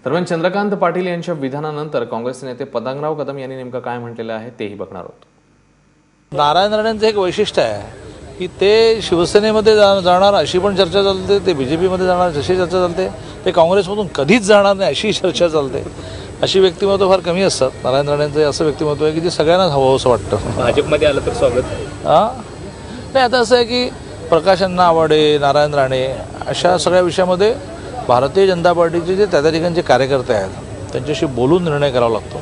दरम्यान चंद्रकांत पाटील यांच्या विधानानंतर काँग्रेस नेते पतंगराव कदम यांनी नेमकं काय म्हटलेलं आहे तेही बघणार आहोत। नारायण राणेंचं एक वैशिष्ट्य आहे की ते शिवसेनेमध्ये जाणार अशी पण चर्चा चालते, ते बीजेपीमध्ये जाणार जशी चर्चा चालते, ते काँग्रेसमधून कधीच जाणार नाही अशी चर्चा चालते। अशी व्यक्तिमत्व फार कमी असतात। नारायण राणेंचं असं व्यक्तिमत्व आहे की जे सगळ्यांनाच हवं असं वाटतं। भाजपमध्ये आलं तर स्वागत नाही, आता असं आहे की प्रकाश अण्णा आवाडे, नारायण राणे अशा सगळ्या विषयामध्ये भारतीय जनता पार्टीचे जे त्या ठिकाणचे कार्यकर्ते आहेत त्यांच्याशी बोलून निर्णय करावा लागतो।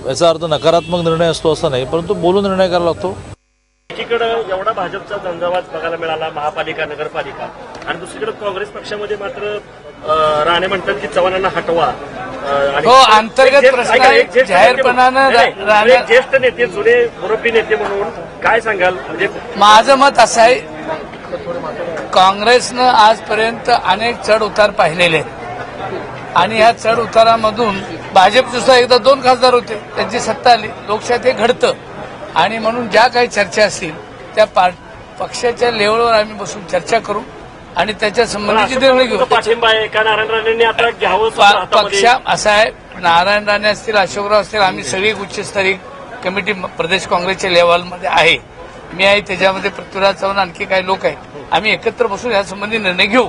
याचा अर्थ नकारात्मक निर्णय असतो असं नाही, परंतु बोलून निर्णय करावा लागतो। एकीकडे एवढा भाजपचा झंझावात बघायला मिळाला, महापालिका नगरपालिका, आणि दुसरीकडे काँग्रेस पक्षामध्ये मात्र राणे म्हणतात की चव्हाणांना हटवा। हो, अंतर्गत प्रश्न जाहीरपणानं ज्येष्ठ नेते, जुने मुरब्बी नेते म्हणून काय सांगाल? म्हणजे माझं मत असं आहे, काँग्रेसनं आजपर्यंत अनेक चढ उतार पाहिलेले आहेत आणि ह्या चढ उतारामधून भाजप सुद्धा एकदा 2 खासदार होते, त्यांची सत्ता आली, लोकशाहीत हे घडतं आणि म्हणून ज्या काही चर्चा असतील त्या पक्षाच्या लेवलवर आम्ही बसून चर्चा करू आणि त्याच्या संबंधीची निर्णय घेऊ। पाठिंबा आहे का नारायण राणेंनी आता घ्यावं? पक्ष असा आहे, नारायण राणे असतील, अशोकराव असतील, आम्ही सगळी उच्चस्तरीय कमिटी प्रदेश काँग्रेसच्या लेवलमध्ये आहे, मी आहे, त्याच्यामध्ये पृथ्वीराज चव्हाण, आणखी काही लोक आहेत, आम्ही एकत्र बसून यासंबंधी निर्णय घेऊ।